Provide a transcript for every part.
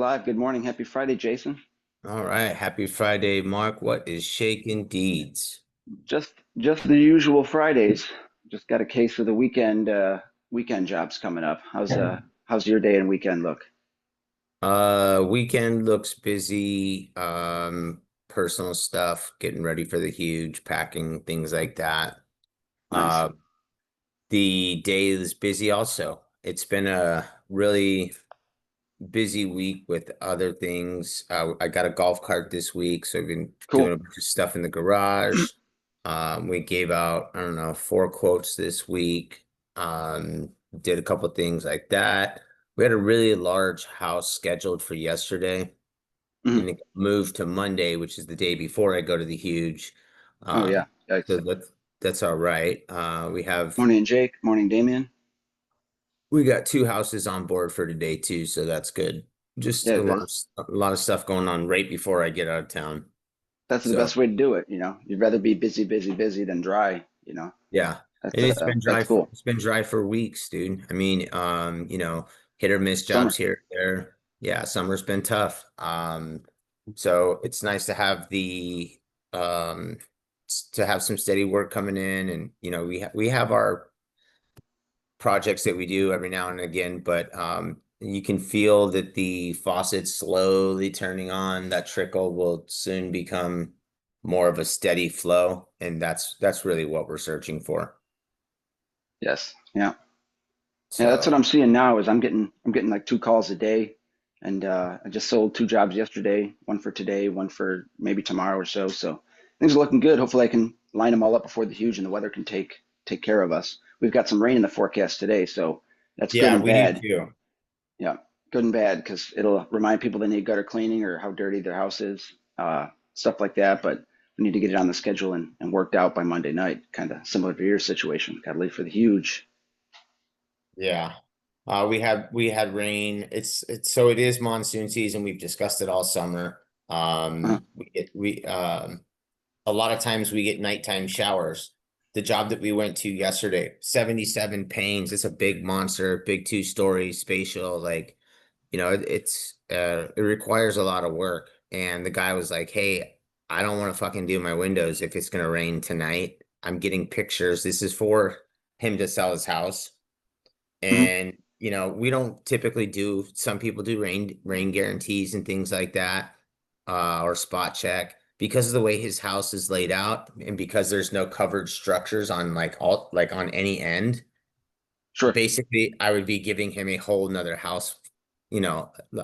live. Good morning. Happy Friday, Jason. All right. Happy Friday, Mark. What is shaking deeds? Just the usual Fridays. Just got a case of the weekend jobs coming up. How's your day and weekend look? Weekend looks busy. Personal stuff, getting ready for the huge, packing, things like that. Nice. Uh, the day is busy also. It's been a really busy week with other things. I got a golf cart this week, so I've been doing Cool. a bunch of stuff in the garage. We gave out, I don't know, 4 quotes this week. Did a couple things like that. We had a really large house scheduled for yesterday, and Mhm. it moved to Monday, which is the day before I go to the huge. Oh yeah. Um, so Yikes. that's all right. Morning, Jake. Morning, Damien. We got 2 houses on board for today too, so that's good. Just Yeah, a lot of stuff going on right before I get out of town. that's the So best way to do it. You'd rather be busy, busy, busy than dry. yeah, That's and that's cool. it's been dry for weeks, dude. I mean, hit or miss jobs Summer. here and there. Yeah, summer's been tough. So it's nice to have um to have some steady work coming in, and we have our projects that we do every now and again, but you can feel that the faucet's slowly turning on. That trickle will soon become more of a steady flow, and that's really what we're searching for. Yes. Yeah. Yeah, that's what So I'm seeing now is I'm getting like 2 calls a day, and I just sold 2 jobs yesterday, one for today, one for maybe tomorrow or so. So things are looking good. Hopefully I can line them all up before the huge and the weather can take care of us. We've got some rain in the forecast today, so that's good yeah, and we do bad. too. Yeah, good and bad because it'll remind people they need gutter cleaning or how dirty their house is, stuff like that. But we need to get it on the schedule and worked out by Monday night, kind of similar to your situation. Got to leave for the huge. Yeah. We had rain. It is monsoon season. We've discussed it all summer. Uh, We a lot of times we get nighttime showers. The job that we went to yesterday, 77 panes. It's a big monster, big 2-story spatial. Like, it requires a lot of work. And the guy was like, "Hey, I don't want to fucking do my windows if it's gonna rain tonight. I'm getting pictures. This is for him to sell his house." mhm. And we don't typically do, some people do rain guarantees and things like that, or spot check because of the way his house is laid out and because there's no covered structures on like on any end. Sure. Basically, I would be giving him a whole nother house,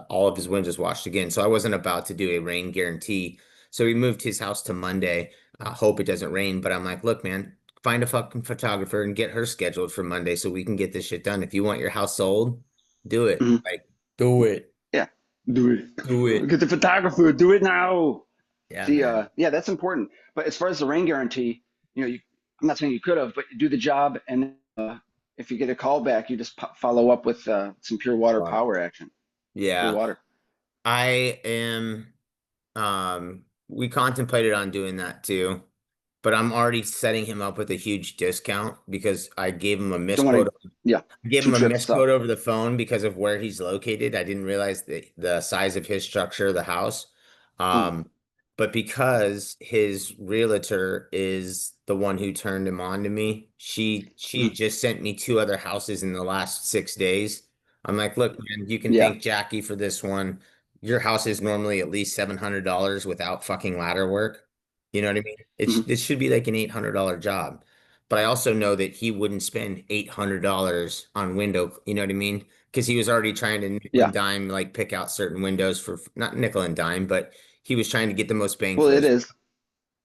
all of his windows washed again. So I wasn't about to do a rain guarantee. So we moved his house to Monday. I hope it doesn't rain, but I'm like, look, man, find a fucking photographer and get her scheduled for Monday so we can get this shit done. If you want your house sold, do it. Mhm. Like, do it. Yeah, do Do it. it. Get the photographer. Do it now. Yeah, See, man. yeah, that's important. But as far as the rain guarantee, I'm not saying you could have, but you do the job, and if you get a call back, you just follow up with some pure water Water. power action. Pure Yeah. water. I am we contemplated on doing that too, but I'm already setting him up with a huge discount because I gave him a Don't want misquote. to. Yeah, I gave two him a trips misquote up. over the phone because of where he's located. I didn't realize the size of his structure, the house. Mm, Um, but because his realtor is the one who turned him on to me, she mm, just sent me 2 other houses in the last 6 days. I'm like, look, man, you can yeah. thank Jackie for this one. Your house is normally at least $700 without fucking ladder work. You know what I mean? Mhm. It should be like an $800 job. But I also know that he wouldn't spend $800 on window, you know what I mean? Because he was already trying to nickel and Yeah. dime, like pick out certain windows for not nickel and dime, but he was trying to get the most bang Well, for it his. is.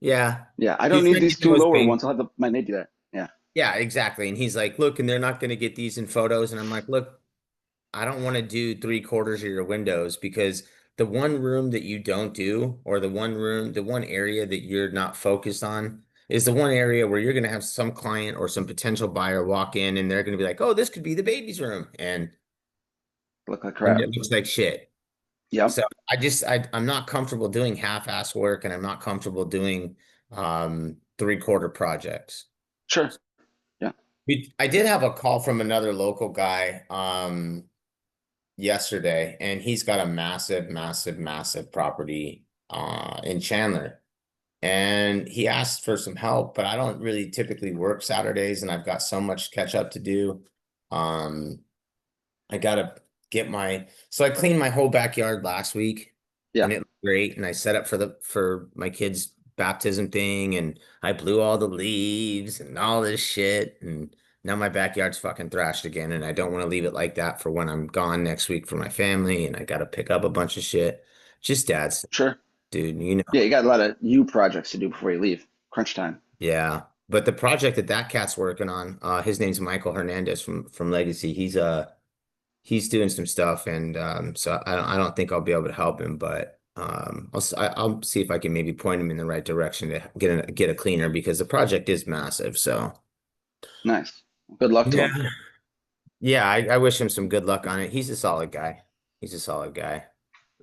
Yeah. Yeah, I He don't was need trying to these get the two most lower bang. ones. I'll have the my mate do that. Yeah. Yeah, exactly. And he's like, look, and they're not going to get these in photos. And I'm like, look, I don't want to do 3/4 of your windows because the one room that you don't do, or the one area that you're not focused on, is the one area where you're going to have some client or some potential buyer walk in and they're going to be like, oh, this could be the baby's room. Look like And crap. it looks like shit. Yep. So I'm not comfortable doing half-ass work and I'm not comfortable doing 3/4 projects. Sure. Yeah. I did have a call from another local guy. yesterday, and he's got a massive property in Chandler. And he asked for some help, but I don't really typically work Saturdays, and I've got so much catch up to do. Um, I gotta get my so I cleaned my whole backyard last week Yeah, and it looked great. And I set up for my kids' baptism thing and I blew all the leaves and all this shit. And now my backyard's fucking thrashed again. And I don't want to leave it like that for when I'm gone next week for my family. And I gotta pick up a bunch of shit. Just dad's, sure. dude, you know. Yeah, you got a lot of you projects to do before you leave. Crunch time. Yeah. But the project that cat's working on, his name's Michael Hernandez from Legacy. He's doing some stuff, and so I don't think I'll be able to help him, but I'll see if I can maybe point him in the right direction to get a cleaner because the project is massive. So Nice. Good luck to him. yeah, yeah, I wish him some good luck on it. He's a solid guy. He's a solid guy.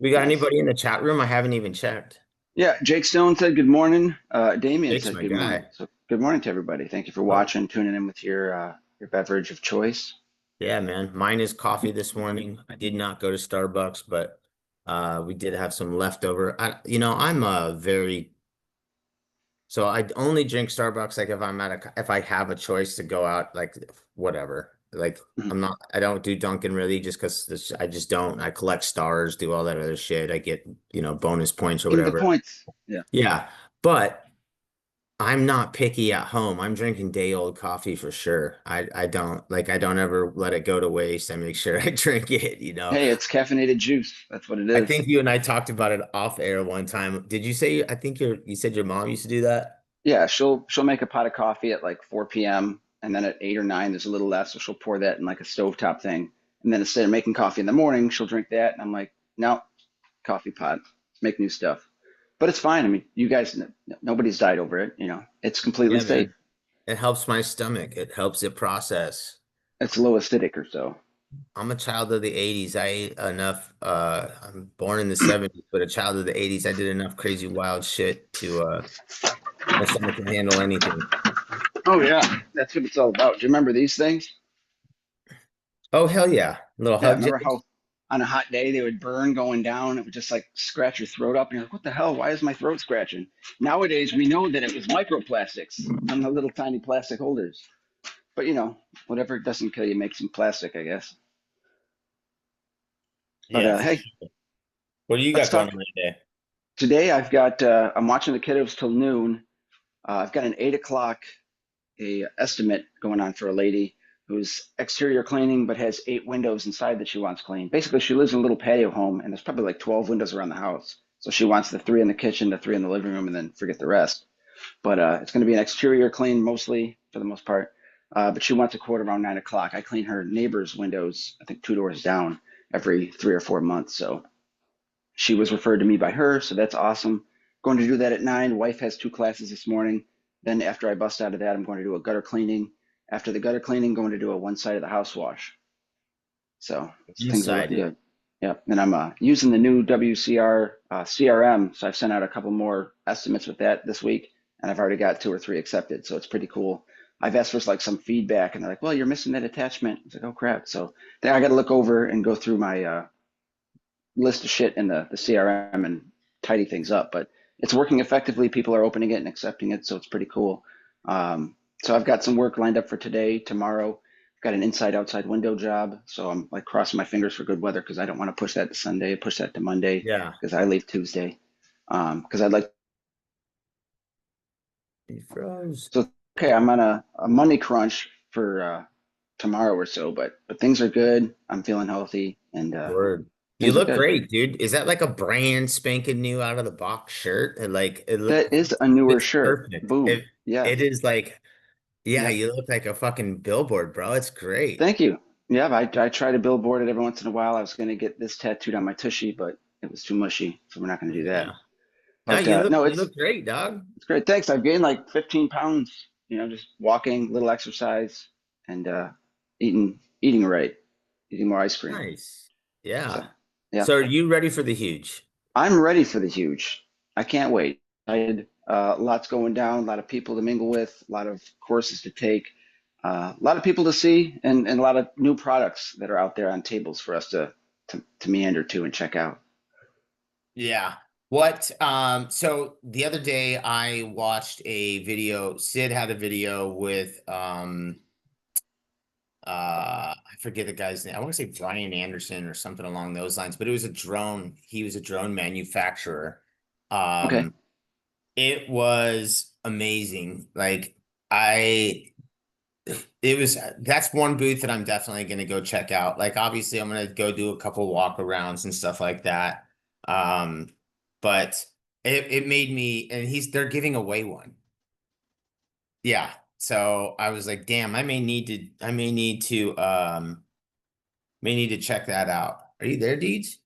We got Nice. anybody in the chat room? I haven't even checked. Yeah, Jake Stone said good morning. Damien Jake's said my good morning. guy. So good morning to everybody. Thank you for Oh, watching, tuning in with your beverage of choice. yeah, man. Mine is coffee this morning. I did not go to Starbucks, but we did have some leftover. I'm a very So I only drink Starbucks like if if I have a choice to go out, like whatever. Like Mhm. I don't do Dunkin' really just because I just don't. I collect stars, do all that other shit. I get, bonus points or Give me the whatever. points. Yeah. Yeah. But I'm not picky at home. I'm drinking day old coffee for sure. I don't ever let it go to waste. I make sure I drink it. Hey, it's caffeinated juice. That's what it I is. think you and I talked about it off air one time. Did you say I think you said your mom used to do that? Yeah, she'll make a pot of coffee at like 4 p.m. and then at 8 or 9 there's a little left, so she'll pour that in like a stovetop thing. And then instead of making coffee in the morning, she'll drink that. And I'm like, no, coffee pot. Let's make new stuff. But it's fine. I mean, you guys, nobody's died over it. It's completely Yeah, safe. man. It helps my stomach. It helps it process. It's low acidic or so. I'm a child of the 80s. I ate enough I'm born in the 70s, but a child of the 80s. I did enough crazy wild shit to my stomach can handle anything. Oh yeah, that's what it's all about. Do you remember these things? Oh hell yeah. Little Yeah, hug remember how jabs. on a hot day they would burn going down? It would just like scratch your throat up, and you're like, "What the hell? Why is my throat scratching?" Nowadays, we know that it was microplastics on the little tiny plastic holders. But whatever doesn't kill you makes them plastic, I guess. But Yeah, for hey, sure. What do you let's got going talk. on today? Today, I'm watching the kiddos till noon. I've got an 8 o'clock a estimate going on for a lady who's exterior cleaning but has 8 windows inside that she wants cleaned. Basically, she lives in a little patio home and there's probably like 12 windows around the house. So she wants the three in the kitchen, the three in the living room, and then forget the rest. But it's going to be an exterior clean mostly for the most part. But she wants a quote around 9 o'clock. I clean her neighbor's windows, I think 2 doors down, every 3 or 4 months. So she was referred to me by her, so that's awesome. Going to do that at 9. Wife has 2 classes this morning. Then after I bust out of that, I'm going to do a gutter cleaning. After the gutter cleaning, going to do a one side of the house wash. So things are looking Unsided. good. Yeah, and I'm using the new WCR CRM, so I've sent out a couple more estimates with that this week, and I've already got 2 or 3 accepted, so it's pretty cool. I've asked for like some feedback, and they're like, "Well, you're missing that attachment." It's like, "Oh crap!" So then I got to look over and go through my list of shit in the CRM and tidy things up. But it's working effectively. People are opening it and accepting it, so it's pretty cool. So I've got some work lined up for today, tomorrow. I've got an inside outside window job, so I'm like crossing my fingers for good weather because I don't want to push that to Sunday, push that to Monday Yeah. because I leave Tuesday. Because I'd like You froze. so okay, I'm on a money crunch for tomorrow or so, but things are good. I'm feeling healthy and Word. You things are look good. great, dude. Is that like a brand spanking new out of the box shirt? And like it look That is a newer it's shirt. perfect. Boom. It Yes. is like, yeah, Yep. you look like a fucking billboard, bro. It's great. Thank you. Yeah, I try to billboard it every once in a while. I was going to get this tattooed on my tushy, but it was too mushy, so we're not going to do that. Yeah. No, But no, you it's look great, dog. it's great. Thanks. I've gained like 15 pounds. Just walking, little exercise, and eating right, eating more ice cream. Nice. So Yeah. yeah, So are you ready for the huge? I'm ready for the huge. I can't wait. I had lots going down, a lot of people to mingle with, a lot of courses to take, a lot of people to see, and a lot of new products that are out there on tables for us to to meander to and check out. Yeah. So the other day I watched a video. Sid had a video with I forget the guy's name. I want to say Brian Anderson or something along those lines, but it was a drone. He was a drone manufacturer. Okay. Um, it was amazing. Like I it was that's one booth that I'm definitely gonna go check out. Like obviously I'm gonna go do a couple walk arounds and stuff like that. Um, but it made me and they're giving away one. Yeah. So I was like, damn, may need to check that out. Are you there, Deeds?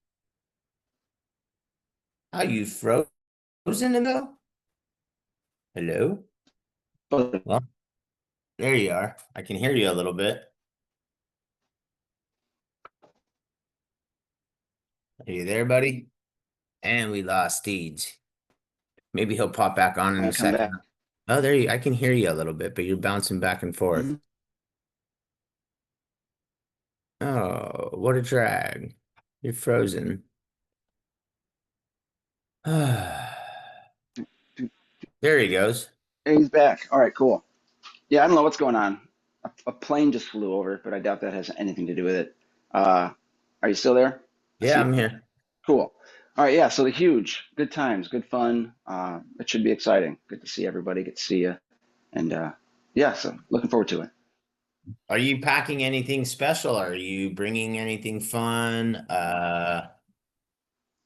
Are you frozen in though? Hello? But Well, there you are. I can hear you a little bit. Are you there, buddy? And we lost Deeds. Maybe he'll pop back on in a come second. back. Oh, there you I can hear you a little bit, but you're bouncing back and forth. Mhm. Oh, what a drag. You're frozen. There he goes. Hey, he's back. All right, cool. Yeah, I don't know what's going on. A plane just flew over, but I doubt that has anything to do with it. Uh, are you still there? I Yeah, see. I'm here. Cool. All right, yeah. So the huge, good times, good fun. It should be exciting. Good to see everybody. Good to see you, and yeah. So looking forward to it. Are you packing anything special? Are you bringing anything fun?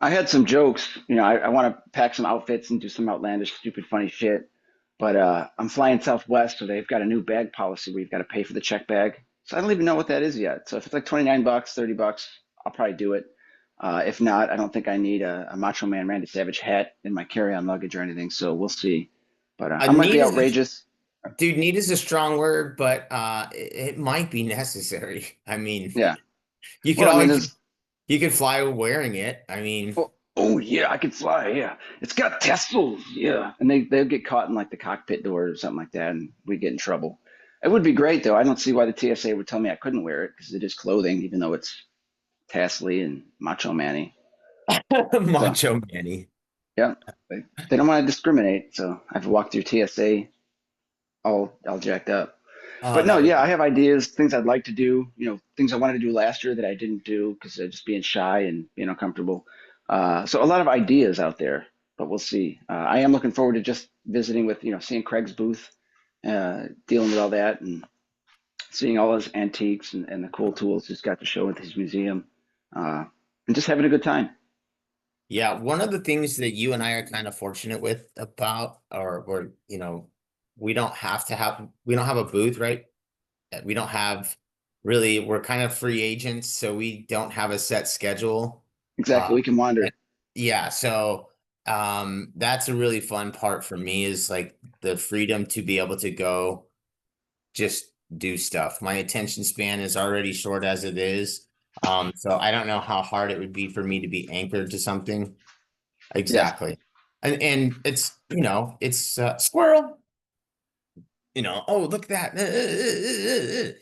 I had some jokes. I want to pack some outfits and do some outlandish, stupid, funny shit. But I'm flying Southwest, so they've got a new bag policy where you've got to pay for the check bag. So I don't even know what that is yet. So if it's like 29 bucks, 30 bucks, I'll probably do it. If not, I don't think I need a Macho Man Randy Savage hat in my carry-on luggage or anything. So we'll see. But A I might need be is a outrageous. dude, need is a strong word, but it might be necessary. I mean, Yeah. you could Well, I mean, always there's. you could fly wearing it. I mean, Oh yeah, I can fly. Yeah, it's got tassels. Yeah, and they'll get caught in like the cockpit door or something like that, and we get in trouble. It would be great though. I don't see why the TSA would tell me I couldn't wear it because it is clothing, even though it's tassely and macho manny. So Macho Manny. yeah, they don't want to discriminate. So I've walked through TSA all jacked up. Oh, But no, that would yeah, I be have ideas, things I'd like to do, things I wanted to do last year that I didn't do because of just being shy and being uncomfortable. So a lot of ideas out there, but we'll see. I am looking forward to just visiting with, seeing Craig's booth, dealing with all that and seeing all his antiques and the cool tools he's got to show at his museum, uh, and just having a good time. Yeah, one of the things that you and I are kind of fortunate with about, or we don't have a booth, right? We don't have really, we're kind of free agents, so we don't have a set schedule. Exactly. Uh, We can wander. and- yeah, so that's a really fun part for me is like the freedom to be able to go just do stuff. My attention span is already short as it is. So I don't know how hard it would be for me to be anchored to something. Yes. Exactly. And it's, it's squirrel, oh, look at that.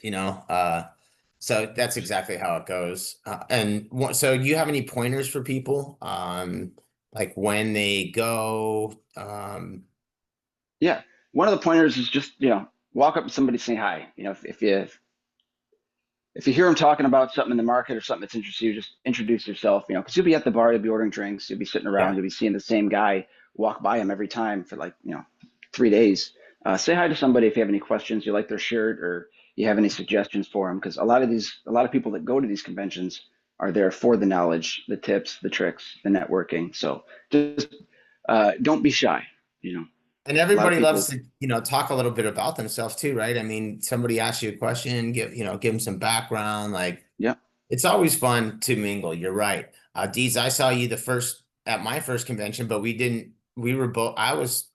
So that's exactly how it goes. So do you have any pointers for people? Like when they go, Yeah. One of the pointers is just, walk up to somebody, say hi. If you hear them talking about something in the market or something that's interesting you, just introduce yourself, because you'll be at the bar, you'll be ordering drinks, you'll be sitting around, yeah. you'll be seeing the same guy walk by him every time for like, 3 days. Say hi to somebody if you have any questions, you like their shirt or you have any suggestions for them, because a lot of people that go to these conventions are there for the knowledge, the tips, the tricks, the networking. So just don't be shy. You know, And a lot of everybody loves people, to, talk a little bit about themselves too, right? I mean, somebody asks you a question, give them some background. Like yeah, it's always fun to mingle. You're right. Deez, I saw you at my first convention, but we were both, I was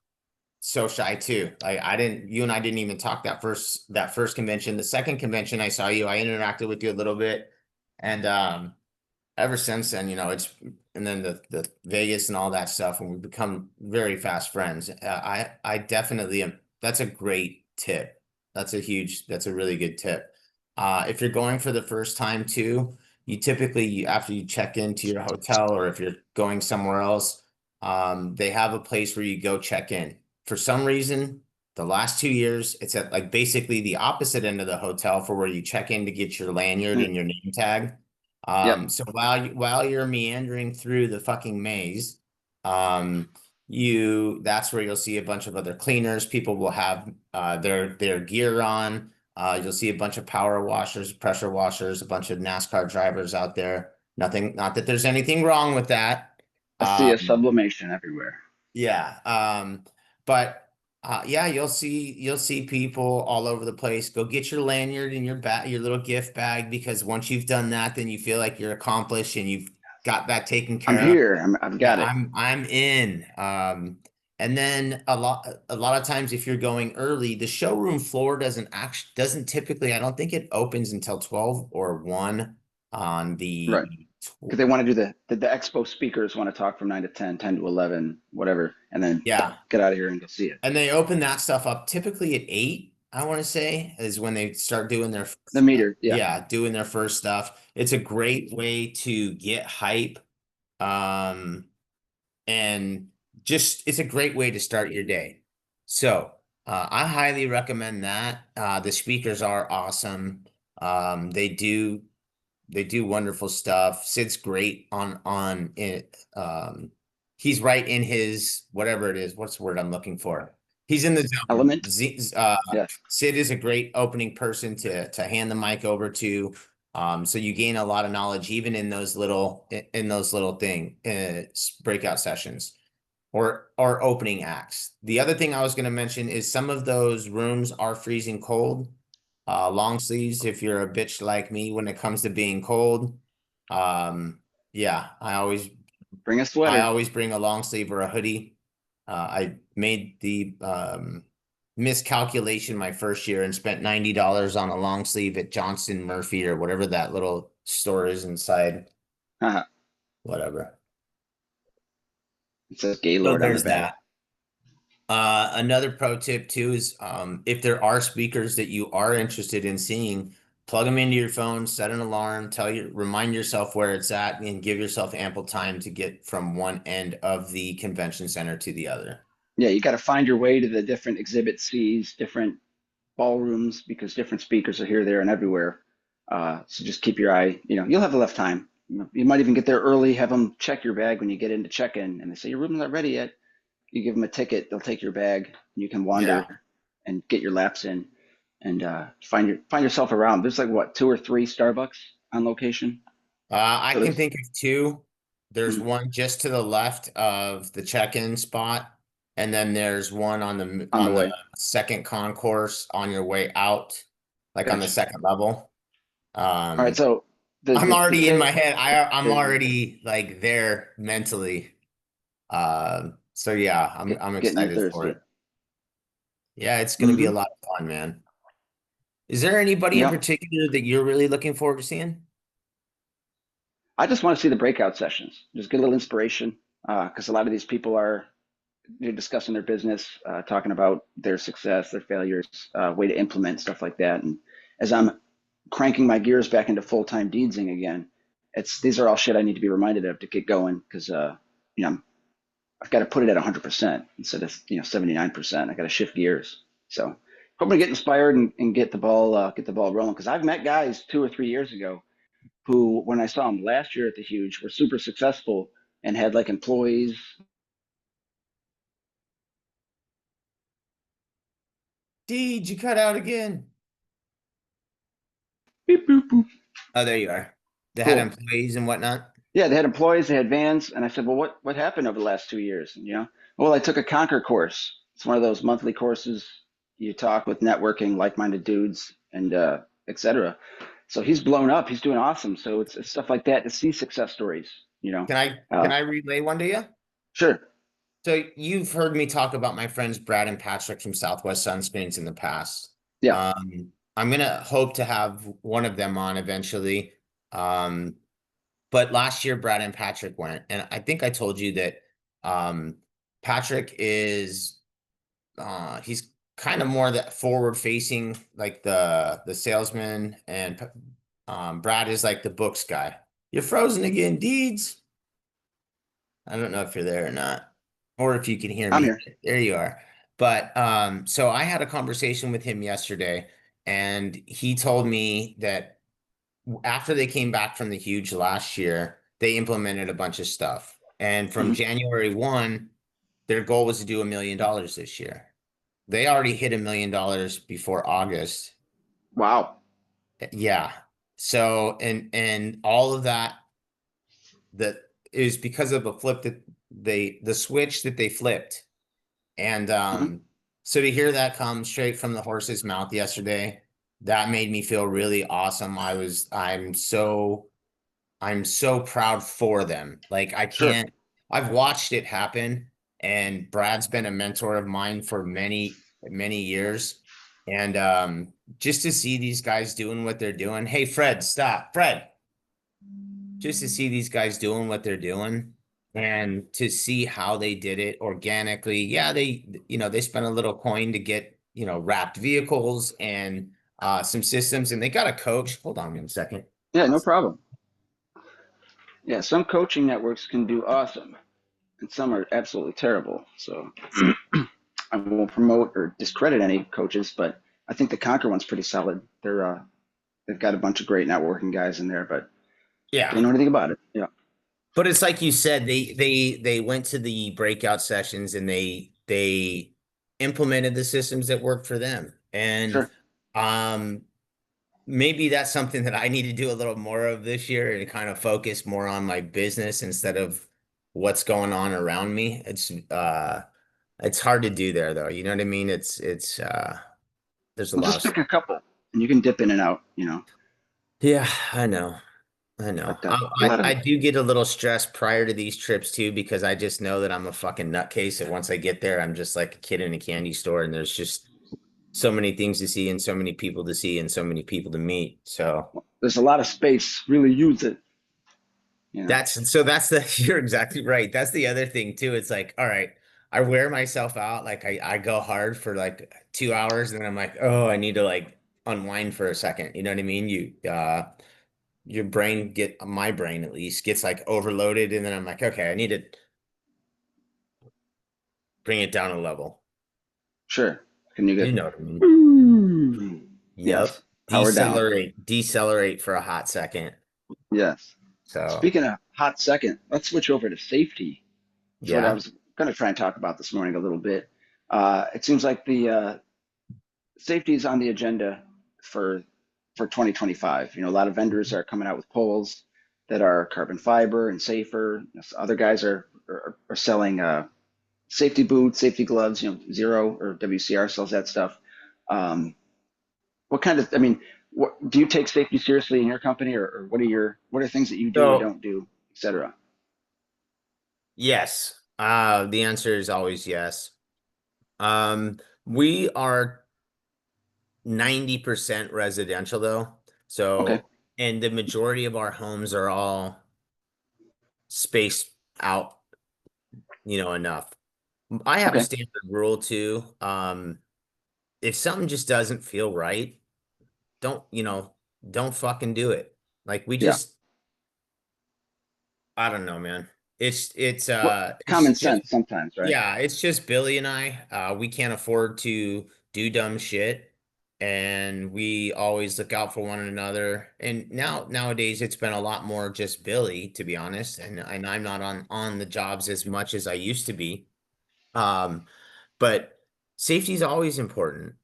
so shy too. Like you and I didn't even talk that first convention. The second convention I saw you, I interacted with you a little bit. And, ever since then, and then the Vegas and all that stuff, and we've become very fast friends. I definitely am. That's a great tip. That's a really good tip. If you're going for the first time too, you typically, after you check into your hotel or if you're going somewhere else, they have a place where you go check in. For some reason, the last 2 years, it's at like basically the opposite end of the hotel for where you check in to get your lanyard Mm, and your name tag. yep. So while you're meandering through the fucking maze, um, that's where you'll see a bunch of other cleaners. People will have their gear on. You'll see a bunch of power washers, pressure washers, a bunch of NASCAR drivers out there. Nothing, not that there's anything wrong with that. I see a Um, sublimation everywhere. yeah. But yeah, you'll see people all over the place. Go get your lanyard and your little gift bag, because once you've done that, then you feel like you're accomplished and you've got that taken I'm care of. here. I've Yeah, got it. I'm in. And then a lot of times if you're going early, the showroom floor doesn't typically, I don't think it opens until 12 or 1 on Right. the Because they want to do the expo speakers want to talk from 9 to 10, 10 to 11, whatever, and then yeah. get out of here and go see it. And they open that stuff up typically at 8, I want to say, is when they start doing their The meter, yeah. yeah, doing their first stuff. It's a great way to get hype. Um and just it's a great way to start your day. So I highly recommend that. The speakers are awesome. They do wonderful stuff. Sid's great on it. He's right in his whatever it is. What's the word I'm looking for? He's in the zone. Element, yes. Sid is a great opening person to hand the mic over to. So you gain a lot of knowledge even in those little breakout sessions or opening acts. The other thing I was going to mention is some of those rooms are freezing cold. Long sleeves if you're a bitch like me when it comes to being cold. Um, yeah, Bring a I sweater. always bring a long sleeve or a hoodie. I made the miscalculation my first year and spent $90 on a long sleeve at Johnston Murphy or whatever that little store is inside, Haha. whatever. It says So Gaylord on the there's back. that. Another pro tip too is if there are speakers that you are interested in seeing, plug them into your phone, set an alarm, remind yourself where it's at, and give yourself ample time to get from one end of the convention center to the other. Yeah, you got to find your way to the different exhibit Cs, different ballrooms, because different speakers are here, there, and everywhere. So just keep your eye, you'll have enough time. You might even get there early, have them check your bag when you get in to check in, and they say your room's not ready yet. You give them a ticket, they'll take your bag, and you can Yeah. wander and get your laps in and find yourself around. There's like what, two or three Starbucks on location. I So can there's think of two. There's mm, one just to the left of the check-in spot, and then there's one on the on the way. second concourse on your way out, like on the Gotcha. second level. All right, Um, so the I'm the already in my sales. head. I'm There you go. already like there mentally. So yeah, I'm Getting you excited for thirsty. it. Yeah, it's gonna be a Hmm. lot of fun, man. Is there anybody in Yep. particular that you're really looking forward to seeing? I just want to see the breakout sessions. Just get a little inspiration because a lot of these people are they're discussing their business, talking about their success, their failures, way to implement stuff like that. And as I'm cranking my gears back into full time deedsing again, it's these are all shit I need to be reminded of to get going because I've got to put it at 100% instead of 79%. I got to shift gears. So hoping to get inspired and get the ball rolling because I've met guys 2 or 3 years ago who, when I saw them last year at the Huge, were super successful and had like employees. Deej, you cut out again. Beep, boop, boop. Oh, there you are. They had Cool. employees and whatnot. Yeah, they had employees, they had vans, and I said, "Well, what happened over the last 2 years?" And well, I took a Conquer course. It's one of those monthly courses. You talk with networking, like-minded dudes, and etc. So he's blown up. He's doing awesome. So it's stuff like that to see success stories. You know, Can I relay one to you? sure, So you've heard me talk about my friends Brad and Patrick from Southwest Sunscreens in the past. yeah, I'm gonna hope to have one of them on eventually. But last year Brad and Patrick went, and I think I told you that um, Patrick is he's kind of more that forward facing, like the salesman, and Brad is like the books guy. You're frozen again, Deeds. I don't know if you're there or not, or if you can hear I'm me. here. There you are. But so I had a conversation with him yesterday, and he told me that after they came back from the huge last year, they implemented a bunch of stuff. And from Hmm. January 1, their goal was to do $1 million this year. They already hit $1 million before August. Wow. Yeah. So and all of that that is because of a flip that the switch that they flipped. And Hmm. so to hear that come straight from the horse's mouth yesterday, that made me feel really awesome. I'm so proud for them. Like Sure. I've watched it happen, and Brad's been a mentor of mine for many years. And just to see these guys doing what they're doing. Hey, Fred, stop. Fred, just to see these guys doing what they're doing and to see how they did it organically. Yeah, they spent a little coin to get, wrapped vehicles and some systems, and they got a coach. Hold on one second. Yeah, no problem. Yeah, some coaching networks can do awesome, and some are absolutely terrible. So I won't promote or discredit any coaches, but I think the Conquer one's pretty solid. They've got a bunch of great networking guys in there, but they Yeah. know anything about it. Yeah, But it's like you said, they went to the breakout sessions and they implemented the systems that work for them. And sure. um maybe that's something that I need to do a little more of this year and kind of focus more on my business instead of what's going on around me. It's hard to do there though. You know what I mean? It's there's a Well, lot just of pick a couple, and you can dip in and out. yeah, I know. I know. But a I lot I of do get a little stressed prior to these trips too because I just know that I'm a fucking nutcase, and once I get there, I'm just like a kid in a candy store, and there's just so many things to see and so many people to see and so many people to meet. So there's a lot of space. Really use it. You know. that's the you're exactly right. That's the other thing too. It's like, all right, I wear myself out. Like I go hard for like 2 hours, and then I'm like, oh, I need to like unwind for a second. You know what I mean? Your brain my brain at least gets like overloaded, and then I'm like, okay, I need to bring it down a level. Sure. Can you You get? know what I mean? Mm. Yep. Yes. Power down. Decelerate for a hot second. Yes. So Speaking of hot second, let's switch over to safety. That's what I yeah. was going to try and talk about this morning a little bit. It seems like the safety is on the agenda for 2025. A lot of vendors are coming out with poles that are carbon fiber and safer. Other guys are selling safety boots, safety gloves. Zero or WCR sells that stuff. Um, what kind of? I mean, do you take safety seriously in your company, or what are things that you do or So don't do, etc.? yes. The answer is always yes. We are 90% residential though. Okay, And the majority of our homes are all spaced out, enough. I have a okay, standard rule too. If something just doesn't feel right, don't, don't fucking do it. Like we yeah. just, I don't know, man. What It's common just sense sometimes, right? yeah, it's just Billy and I. We can't afford to do dumb shit, and we always look out for one another. And nowadays, it's been a lot more just Billy, to be honest. And I'm not on the jobs as much as I used to be. Um, but safety is always important.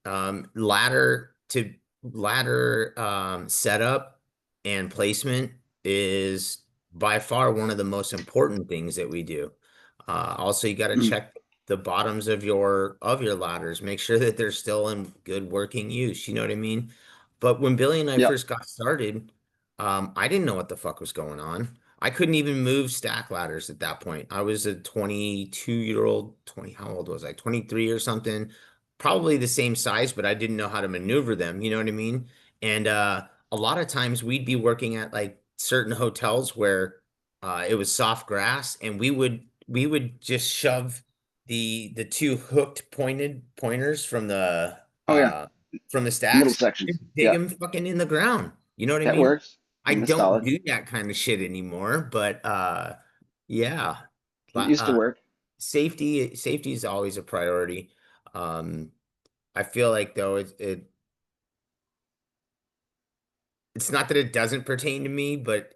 Ladder setup and placement is by far one of the most important things that we do. Also, you got to Mm, check the bottoms of your ladders, make sure that they're still in good working use. You know what I mean? But when Billy and I yep. first got started, I didn't know what the fuck was going on. I couldn't even move stack ladders at that point. I was a 22-year-old, 20, how old was I? 23 or something. Probably the same size, but I didn't know how to maneuver them, you know what I mean? And a lot of times we'd be working at like certain hotels where it was soft grass, and we would just shove the two hooked pointed pointers Oh yeah, from the middle stacks, sections. dig Yeah. them fucking in the ground. You know what I That mean? works. I I mean, that's don't solid. do that kind of shit anymore, but yeah. It But used to work. safety is always a priority. I feel like though it's not that it doesn't pertain to me, but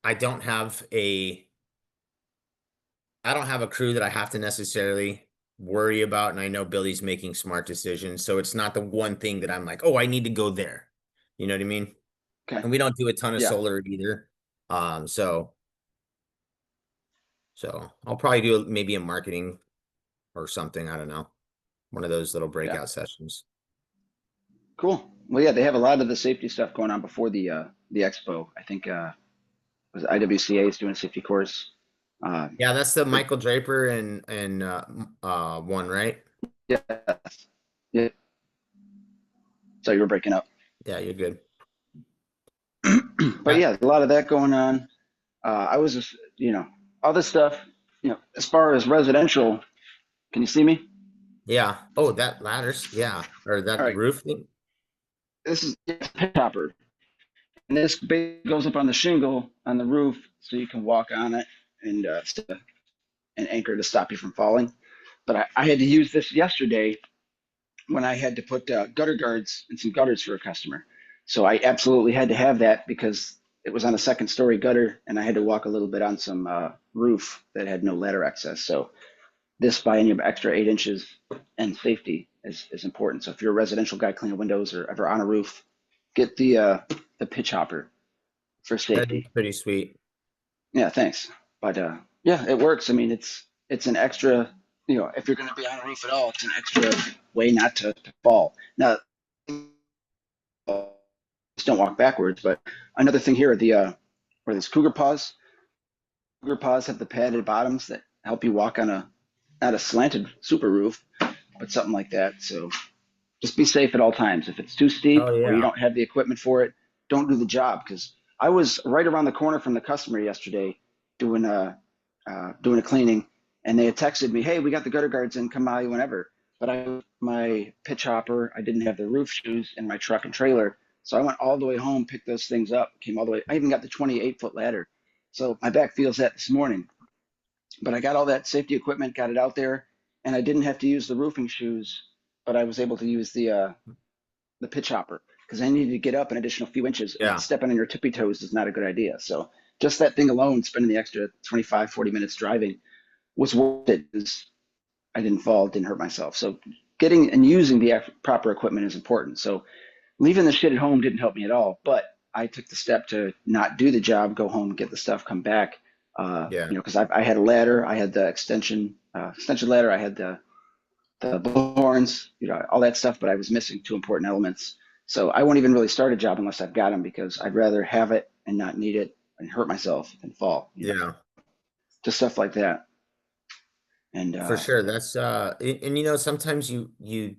I don't have a I don't have a crew that I have to necessarily worry about, and I know Billy's making smart decisions, so it's not the one thing that I'm like, oh, I need to go there. You know what I mean? Okay. And we don't do a ton of Yeah. solar either. Um, so so I'll probably do maybe a marketing or something. I don't know. One of those little Yeah. breakout sessions. Cool. Well, yeah, they have a lot of the safety stuff going on before the expo. I think was it IWCA is doing a safety course. Uh, Yeah, that's the for Michael Draper and one, right? yeah, yeah. So you were breaking up, Yeah, you're good. but yeah, a lot of that going on. I was just, all this stuff. As far as residential, can you see me? Yeah. Oh, that ladders. Yeah. Or All that right. roof thing. This is a pit topper, and this base goes up on the shingle on the roof, so you can walk on it and an anchor to stop you from falling. But I had to use this yesterday when I had to put gutter guards and some gutters for a customer. So I absolutely had to have that because it was on a second story gutter and I had to walk a little bit on some roof that had no ladder access. So this by any extra 8 inches and safety is important. So if you're a residential guy cleaning windows or ever on a roof, get the pitch hopper for That is safety. pretty sweet. Yeah, thanks. But yeah, it works. I mean, it's an extra. If you're going to be on a roof at all, it's an extra way not to fall. Now, just don't walk backwards. But another thing here, where this Cougar paws. Cougar paws have the padded bottoms that help you walk on a not a slanted super roof, but something like that. So just be safe at all times. If it's too steep Oh or you yeah. don't have the equipment for it, don't do the job. Because I was right around the corner from the customer yesterday doing a cleaning, and they had texted me, "Hey, we got the gutter guards in. Come by whenever." But my pitch hopper, I didn't have the roof shoes in my truck and trailer, so I went all the way home, picked those things up, came all the way. I even got the 28-foot ladder, so my back feels that this morning. But I got all that safety equipment, got it out there, and I didn't have to use the roofing shoes, but I was able to use the pitch hopper because I needed to get up an additional few inches, and Yeah. stepping on your tippy toes is not a good idea. So just that thing alone, spending the extra 25, 40 minutes driving was worth it because I didn't fall, didn't hurt myself. So getting and using the proper equipment is important. So leaving the shit at home didn't help me at all, but I took the step to not do the job, go home, get the stuff, come back. Yeah. Because I had a ladder, I had the extension ladder, I had the horns, all that stuff, but I was missing two important elements. So I won't even really start a job unless I've got them because I'd rather have it and not need it and hurt myself than fall. Yeah. Just stuff like that. And For sure. That's and sometimes you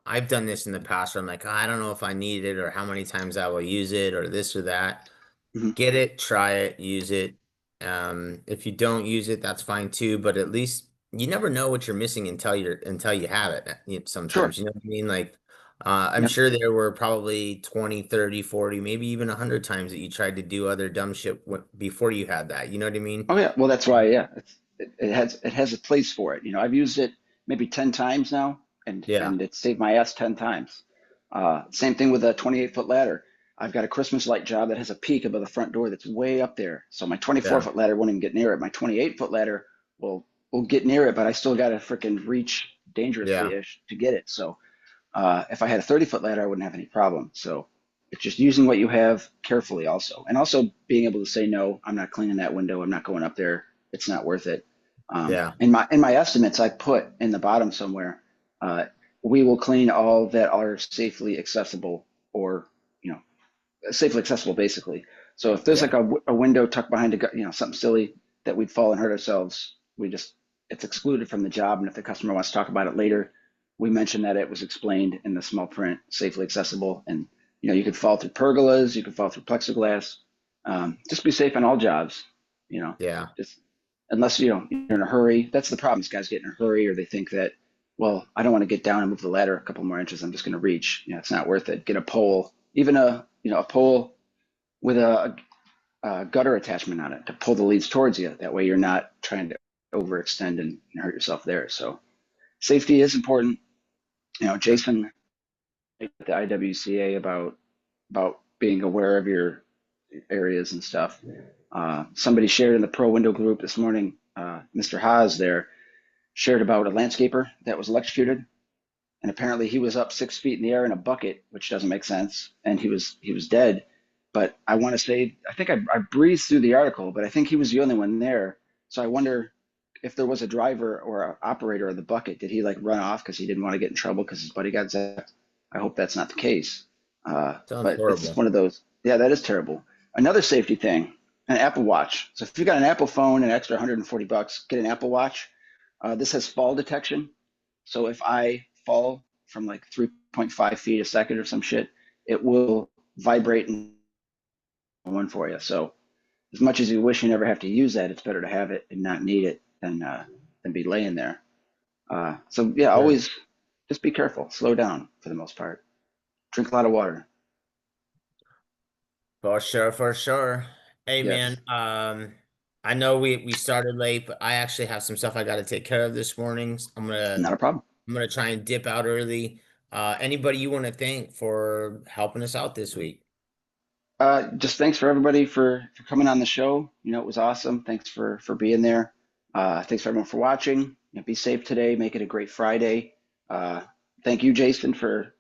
I've done this in the past where I'm like, "Oh, I don't know if I need it or how many times I will use it or this or that." mhm, Get it, try it, use it. If you don't use it, that's fine too, but at least you never know what you're missing until you have it sure, sometimes, you know what I mean? Like I'm yep. sure there were probably 20, 30, 40, maybe even 100 times that you tried to do other dumb shit before you had that. You know what I mean? Oh yeah, well that's why, yeah, it has a place for it. I've used it maybe 10 times now, and Yeah. and it saved my ass 10 times. Same thing with a 28-foot ladder. I've got a Christmas light job that has a peak above the front door that's way up there. So my 24 Yeah. foot ladder won't even get near it. My 28-foot ladder will get near it, but I still got to freaking reach Yeah. dangerously ish to get it. So if I had a 30-foot ladder, I wouldn't have any problem. So it's just using what you have carefully also. And also being able to say, no, I'm not cleaning that window. I'm not going up there. It's not worth it. Yeah. In my estimates, I put in the bottom somewhere, uh, we will clean all that are safely accessible or, you know, safely accessible basically. So if there's Yeah. like a window tucked behind something silly that we'd fall and hurt ourselves, it's excluded from the job. And if the customer wants to talk about it later, we mention that it was explained in the small print, safely accessible. And, you could fall through pergolas, you could fall through plexiglass. Just be safe on all jobs, you know, Yeah. just unless, you're in a hurry. That's the problem is guys get in a hurry or they think that, well, I don't want to get down and move the ladder a couple more inches. I'm just going to reach. It's not worth it. Get a pole even a pole with a gutter attachment on it to pull the leads towards you. That way you're not trying to overextend and hurt yourself there. So safety is important. Jason at the IWCA about being aware of your areas and stuff. Somebody shared in the pro window group this morning. Mr. Haas there shared about a landscaper that was electrocuted, and apparently he was up 6 feet in the air in a bucket, which doesn't make sense, and he was dead. But I want to say I think I breezed through the article, but I think he was the only one there. So I wonder if there was a driver or an operator of the bucket. Did he like run off because he didn't want to get in trouble because his buddy got zapped? I hope that's not the case. Sounds But it's horrible. one of those. Yeah, that is terrible. Another safety thing, an Apple Watch. So if you got an Apple phone, an extra $140, get an Apple Watch. This has fall detection. So if I fall from like 3.5 feet a second or some shit, it will vibrate and one for you. So as much as you wish you never have to use that, it's better to have it and not need it than be laying there. So yeah, Sure. always just be careful, slow down for the most part, drink a lot of water. For sure, for sure. Hey man, Yes, I know we started late, but I actually have some stuff I got to take care of this morning. not a problem. I'm gonna try and dip out early. Anybody you want to thank for helping us out this week? Just thanks for everybody for coming on the show. It was awesome. Thanks for being there. Thanks for everyone for watching. Be safe today. Make it a great Friday. Uh, Thank you, Jason, for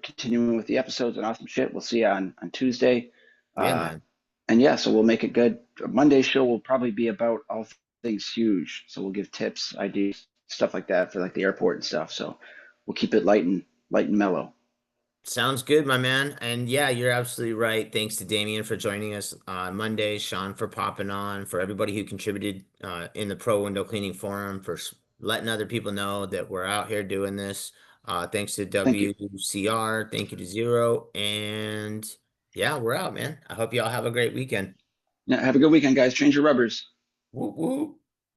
continuing with the episodes and awesome shit. We'll see you on Tuesday. Yeah, Uh, man. and yeah, so we'll make it good. Monday's show will probably be about all things huge. So we'll give tips, ideas, stuff like that for like the airport and stuff. So we'll keep it light and mellow. Sounds good, my man. And yeah, you're absolutely right. Thanks to Damien for joining us on Monday, Sean for popping on, for everybody who contributed in the Pro Window Cleaning Forum, for letting other people know that we're out here doing this. Thanks to Thank you. WCR. Thank you to Zero. And yeah, we're out, man. I hope you all have a great weekend. Yeah, have a good weekend, guys. Change your rubbers. Woo woo.